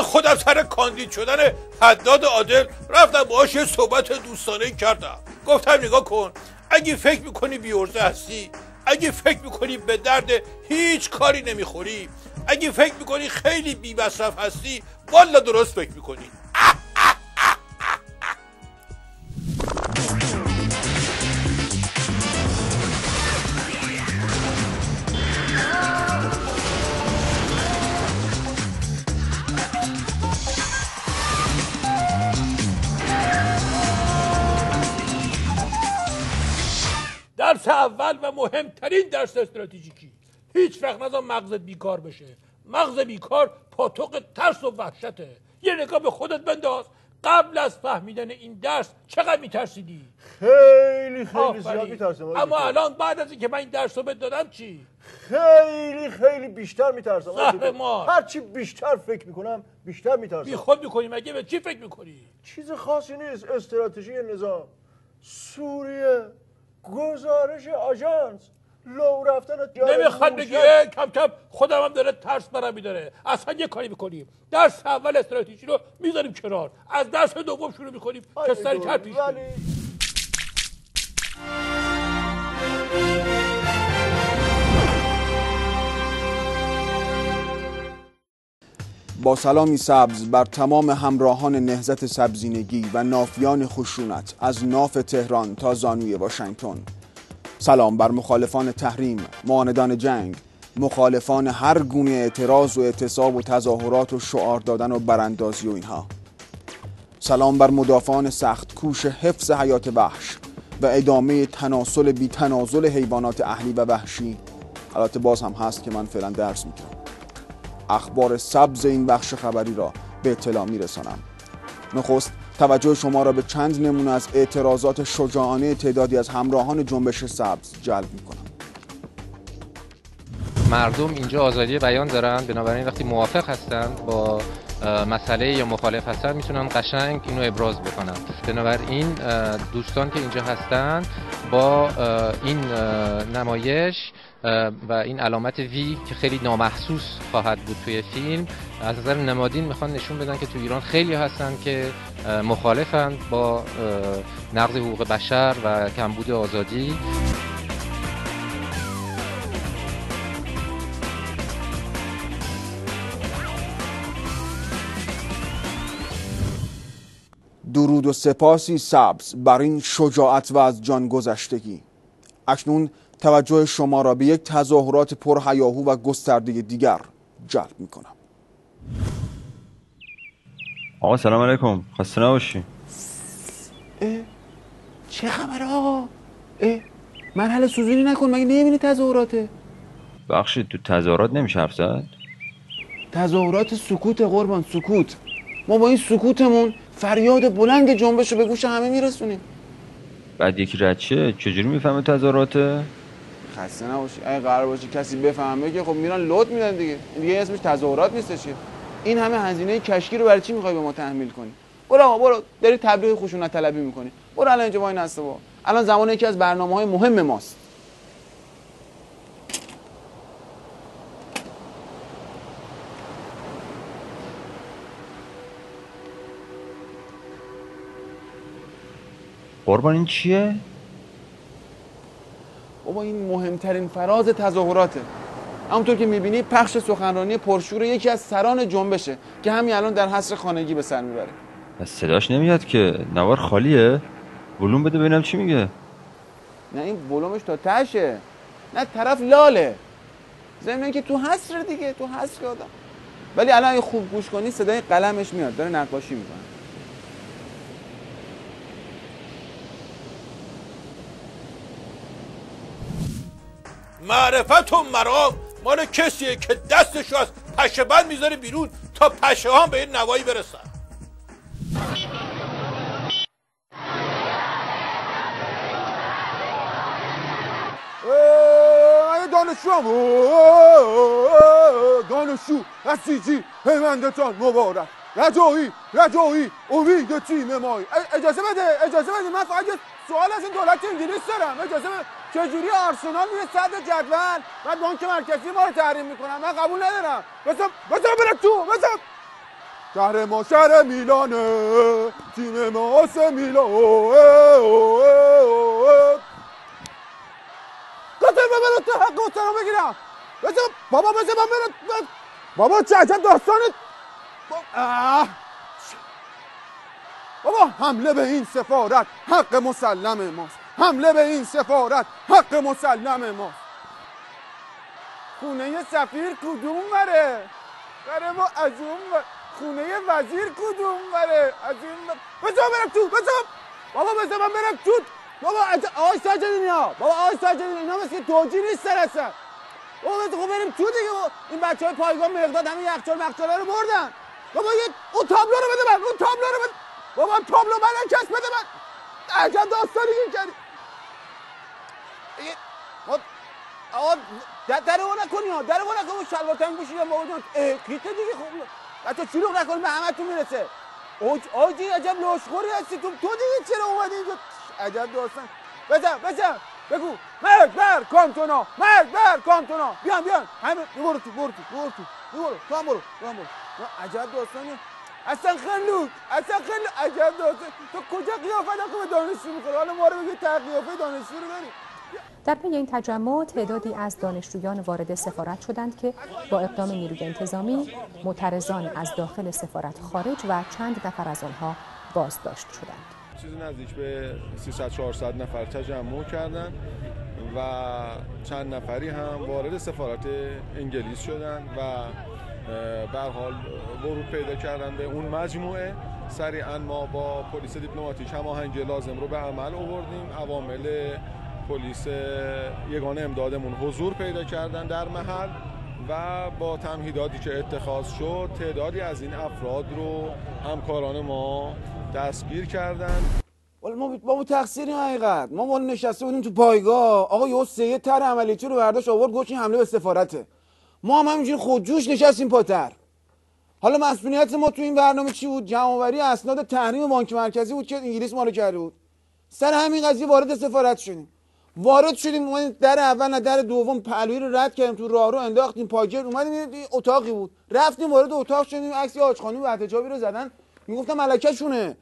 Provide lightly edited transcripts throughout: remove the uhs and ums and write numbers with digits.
خودم سر کاندید شدن حداد عادل رفتم باهاش یه صحبت دوستانه کردم. گفتم نگاه کن، اگه فکر میکنی بی‌عرضه هستی، اگه فکر میکنی به درد هیچ کاری نمیخوری، اگه فکر میکنی خیلی بی مصرف هستی، والا درست فکر میکنی. درس اول و مهمترین درس استراتژیکی، هیچ وقت نذار مغزت بیکار بشه. مغز بیکار پاتوق ترس و وحشته. یه نگاه به خودت بنداز، قبل از فهمیدن این درس چقدر میترسیدی؟ خیلی زیاد میترسم. اما الان بعد از اینکه من این درس رو بهت دادم چی؟ خیلی بیشتر میترسم. هرچی بیشتر فکر میکنم بیشتر میترسم. بی خود میکنی؟ مگه به چی فکر میکنی؟ چیز خاصی نیست. استراتژی نظام سوریه، گزارش آژانس، لو رفتن نمیخواد بگی کم کم خودم هم داره ترس برام میداره. اصلا یه کاری میکنیم، درس اول استراتژی رو میذاریم کنار، از درس دوم شروع میکنیم که سریعتر پیش بریم. با سلامی سبز بر تمام همراهان نهضت سبزینگی و نافیان خشونت از ناف تهران تا زانوی واشنگتن. سلام بر مخالفان تحریم، معاندان جنگ، مخالفان هر گونه اعتراض و اعتصاب و تظاهرات و شعار دادن و براندازی و اینها. سلام بر مدافعان سخت کوش حفظ حیات وحش و ادامه تناسل بی تنازل حیوانات اهلی و وحشی. البته باز هم هست که من فعلا درس میگیرم. اخبار سبز این بخش خبری را به اطلاع میرسانم. نخست توجه شما را به چند نمونه از اعتراضات شجاعانه تعدادی از همراهان جنبش سبز جلب میکنم. مردم اینجا آزادی بیان دارن، بنابراین وقتی موافق هستند با مسئله یا مخالف هستن میتونن قشنگ اینو ابراز بکنن. بنابراین دوستان که اینجا هستن با این نمایش و این علامت وی که خیلی نامحسوس خواهد بود توی فیلم، از نظر نمادین میخوان نشون بدن که تو ایران خیلی هستن که مخالفن با نقض حقوق بشر و کمبود آزادی. درود و سپاسی سبز بر این شجاعت و از جان گذشتگی. اکنون توجه شما را به یک تظاهرات پرهیاهو و گسترده دیگر جلب میکنم. آقا سلام علیکم، خسته نباشی. چه خبر آقا؟ مرحله سوزونی نکن، مگه نمیبینی تظاهراته؟ بخشید تو تظاهرات نمیشه حرف زد؟ تظاهرات سکوت قربان، سکوت. ما با این سکوتمون فریاد بلند جنبش رو به گوش همه میرسونیم. بعد یکی رد شه چجوری میفهمه تظاهراته؟ خسته نباشی. اگه قرار باشه کسی بفهمه که خب میرن لود میدن دیگه اسمش تظاهرات نیستش. این همه هزینه کشکی رو برای چی میخوای به ما تحمیل کنی؟ برو داری تبلیغ خشونت طلبی میکنی. برو الان اینجا وای نسته با. الان زمان یکی از برنامه‌های مهم ماست. قربان این چیه؟ بابا این مهمترین فراز تظاهراته. همونطور که میبینی پخش سخنرانی پرشور یکی از سران جنبشه که همین الان در حصر خانگی به سر میبره. بس صداش نمیاد که، نوار خالیه. ولوم بده ببینم چی میگه. نه این ولومش تا تهشه، نه طرف لاله. ضمن اینکه تو حصر دیگه، تو حصر آدم. ولی الان اگه خوب گوش کنی صدای قلمش میاد، داره نقاشی میکنه. معرفت و مرام مال کسیه که دستشو از پشه بند میذاره بیرون تا پشه ها به این نوایی برسن. دانشجو اسیجی پیوندتان مبارک. رجایی امید تیم مایی. اجازه بده من فقط یه سوال از این دولت انگلیس دارم. اجازه بده. چجوری آرسنال میره صدر جدول بعد بانک مرکزی ما رو تحریم میکنن؟ من قبول ندارم. بذار بره تو. شهر ما شهر میلانه، تیم ما آسه میلان. قطر ببرد تو حق گفترم بگیرم. بابا بذار من برد. بابا چه عجب داستانت. بابا حمله به این سفارت حق مسلم ماست. حمله به این سفارت حق مسلم ماست. خونه سفیر کدوم بره؟ بره ما از اون خونه وزیر کدوم بره؟ از این بذار برم تو. بذار بابا بذار من برم تو. بابا آقای ساجدینی ها، بابا آقای ساجدینی اینا مثل توجیه نیستن اصلا. بابا بذار خب بریم تو دیگه. این بچهای پایگاه مقداد همین یخچال مخچالا رو بردن. بابا اون تابلو رو بده من. اون تابلو رو بده. بابا تابلو من کس بده من. عجب داستانی کردی. آقا در اون نکنی ها، در اون نکنی. شلوار تنگ پوشیدم بابا جان. کیته دیگه خب بچه شلوغ نکنی به همتون میرسه. آجی عجب لاشخوری هستی تو دیگه چرا اومدی اینجا؟ عجب داستان. بزن بگو مرگ بر کانتونا، مرگ بر کانتونا. بیان همه برو تو تو هم برو. عجب داستانی. اصلا خلوت عجب داستان. تو کجا قیافه نکن به دانشجو میخوره؟ حالا ما رو بگی قیافه دانشجو رو داری. در پی این تجمع تعدادی از دانشجویان وارد سفارت شدند که با اقدام نیروی انتظامی معترضان از داخل سفارت خارج و چند نفر از آنها بازداشت شدند. چیزی نزدیک به 300-400 نفر تجمع کردند و چند نفری هم وارد سفارت انگلیس شدند و به هر حال ورود پیدا کردن به اون مجموعه. سریعا ما با پلیس دیپلماتیک هماهنگی لازم رو به عمل آوردیم. عوامل پلیس یگانه امدادمون حضور پیدا کردن در محل و با تمهیداتی که اتخاذ شد تعدادی از این افراد رو همکاران ما دستگیر کردن. ما تقصیری حقیقت. ما نشسته بودیم تو پایگاه، آقا یهو سید تر عملیاتی رو برداشت آورد گفت این حمله به سفارته. ما هم همینجوری خودجوش نشستیم پاتر. حالا مسئولیت ما تو این برنامه چی بود؟ جمع‌آوری اسناد تحریم بانک مرکزی بود که انگلیس ما رو کرده بود. سر همین قضیه وارد سفارت شدیم. اومدیم در اول نه در دوم پهلوی رو رد کردیم، تو راهرو انداختیم پاجر، اومدیم اتاقی بود، رفتیم وارد اتاق شدیم. عکس حاجخانی و احتجابی رو زدن، میگفتم ملکه‌شونه.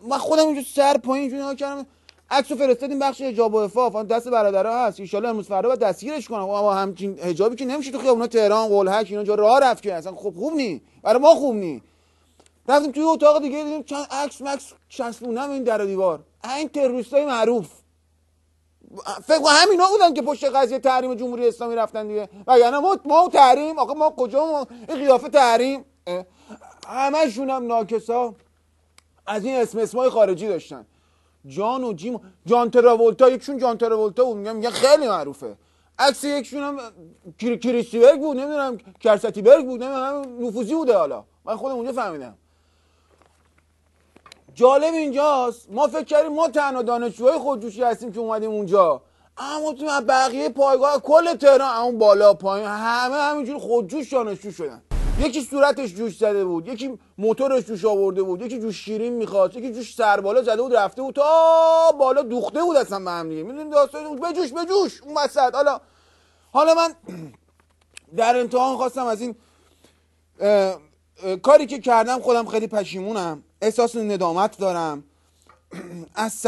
من خودم اینجوری سر پایین اینجوری نگاه کردم، عکسو فرستادیم بخش حجاب و عفاف، دست برادرها هست، ان شاءالله امروز فردا بعد دستگیرش کنم. اما همچین حجابی که نمیشه تو خیابونا تهران قلهک اینا جا راه رفت که اصلا خوب نی، برای ما خوب نی. رفتیم توی اتاق دیگه دیدیم چند عکس چسبونم این در و دیوار، این تروریستای معروف. فکر کنم همینا بودن که پشت قضیه تحریم جمهوری اسلامی رفتن دیگه. وگرنه ما تحریم، آخه ما کجا این قیافه تحریم؟ همشون هم ناکسا از این اسمای خارجی داشتن. جان و جیم، جان تراولتا، یکشون جان تراولتا بود، میگن خیلی معروفه. عکس یکشون هم کریستیبرگ بود، نمیدونم کرستیبرگ بود، نمیدونم نفوذی بوده. حالا من خودم اونجا فهمیدم. جالب اینجاست ما فکر کردیم ما تنها دانشجوهای خودجوشی هستیم که اومدیم اونجا، اما تو بقیه پایگاه کل تهران اون بالا پایین همه همینجوری خودجوش دانشجو شدن. یکی صورتش جوش زده بود، یکی موتورش جوش آورده بود، یکی جوش شیرین میخواست، یکی جوش سربالا زده بود رفته بود تا بالا دوخته بود اصلا به هم دیگه. میدونید داستان بجوش اون وسط. حالا من در انتها خواستم از این کاری که کردم خودم خیلی پشیمونم، احساس ندامت دارم. از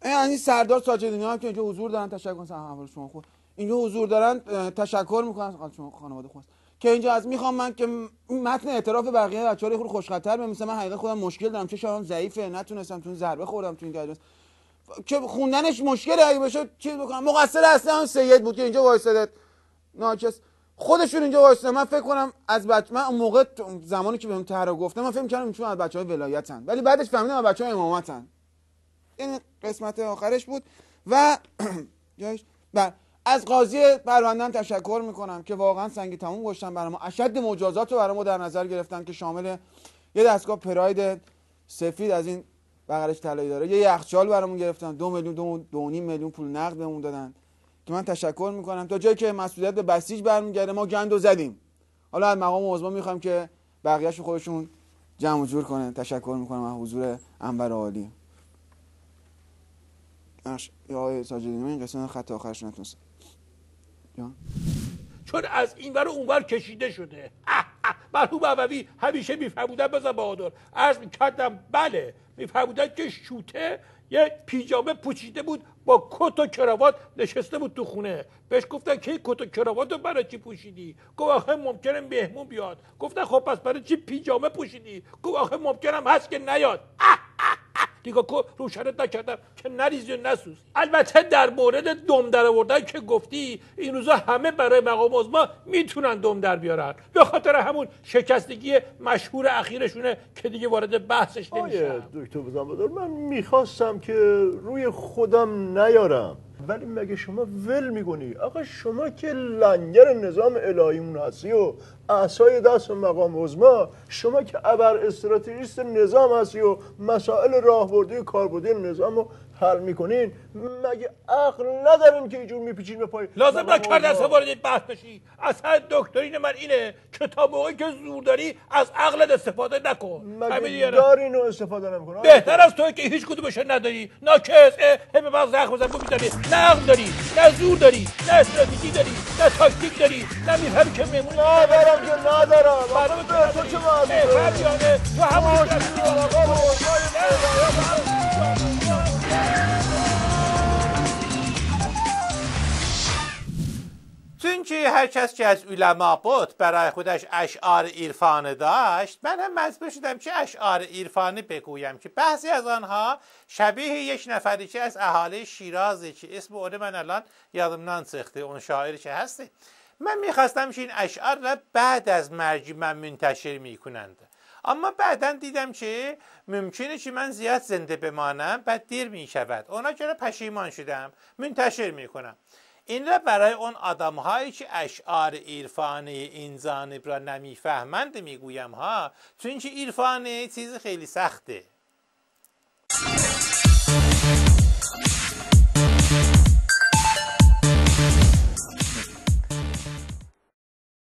این سردار ساجدینی هم که اینجا حضور دارن تشکر کنم. شما خود اینجا حضور دارن تشکر میکنم از شما خانواده خواست که اینجا از میخوام من که متن اعتراف بقیه بچه‌ها رو خود خوشخطر بنویسم. من حقیقتا خودم مشکل دارم، چشام ضعیفه، نتونستم تو ضربه خوردم تو این گایدنس که خوندنش مشکله. اگه بشه چیز بکنم. مقصر اصلا اون سید بود که اینجا وایساده ناچس خودشون اینجا وایسادن. من فکر کنم از من اون موقع زمانی که بهم طرح گفتم من فکر می‌کردم چون از بچه‌های ولایتن، ولی بعدش فهمیدم از بچه‌های امامتن. این قسمت آخرش بود و جایش از قاضی پرونده‌ام تشکر میکنم که واقعا سنگ تموم گذاشتن برای ما. اشد مجازات رو برای ما در نظر گرفتن که شامل یه دستگاه پراید سفید از این بغلش طلایی داره، یه یخچال برامون گرفتن، 2 میلیون 2.5 میلیون پول نقد بهمون دادن که من تشکر میکنم. تا جایی که مسئولیت به بسیج برمیگرده ما گندو زدیم. حالا از مقام عظما میخوام که بقیه‌شو خودشون جمع و جور کنن. تشکر میکنم از حضور انور عالی. یا آقای ساجدینی این قسمت خط آخرش نتونست چون از این ور اون ور کشیده شده. مرحوم عووی همیشه میفرمودن بزن بهادر، عرض میکردم بله، میفرمودن که شوته یه پیجامه پوشیده بود با کت و کراوات نشسته بود تو خونه. بهش گفتن که کت و کراوات رو برای چی پوشیدی؟ گفت آخه ممکنه مهمون بیاد. گفتن خب پس برای چی پیجامه پوشیدی؟ گفت آخه ممکنم هست که نیاد. دیگه روشنت نکردم که نریزی و نسوزی. البته در مورد دم در آوردن که گفتی، این روزا همه برای مقام عظما میتونن دم در بیارن، به خاطر همون شکستگی مشهور اخیرشونه که دیگه وارد بحثش نمیشم. دکتر بزنبادر، من میخواستم که روی خودم نیارم، ولی مگه شما ول میکنی؟ آقا شما که لنگر نظام الهیمون هستی و عصای دست مقام عظما، شما که ابر استراتژیست نظام هستی و مسائل راهبردی و کاربردی نظام رو حل میکنین، مگه عقل ندارین که اینجور میپیچین به پای لازم نکرد اصلا وارد بحث بشی. اصلا دکترین من اینه که تا موقعی که زور داری از عقلت استفاده نکن. مگه دارین و استفاده نمیکنن؟ بهتر از توی که هیچ کدومش نداری. ناکس همه بعض زخم بزن بو میزنی. نه عقل داری، نه زور داری، نه استراتژی داری، نه تاکتیک داری، نه میفهمی که مهمون ندارم که ندارم. برای تو چه معلومه؟ تو همون چونکه هر کس که از علما بود برای خودش اشعار عرفانی داشت، من هم مجبور شدم که اشعار عرفانی بگویم که بعضی از آنها شبیه یک نفری که از اهالی شیرازه که اسم اون من الان یادم نسخته، اون شاعری که هستی. من میخواستم که این اشعار را بعد از مرگ من منتشر میکنند، اما بعدا دیدم که ممکنه که من زیاد زنده بمانم، بعد دیر میشود. اونا که پشیمان شدم منتشر میکنم. این را برای اون آدم هایی که اشعار عرفانی این جانب را نمیفهمند میگویم ها، چون که عرفانی چیز خیلی سخته.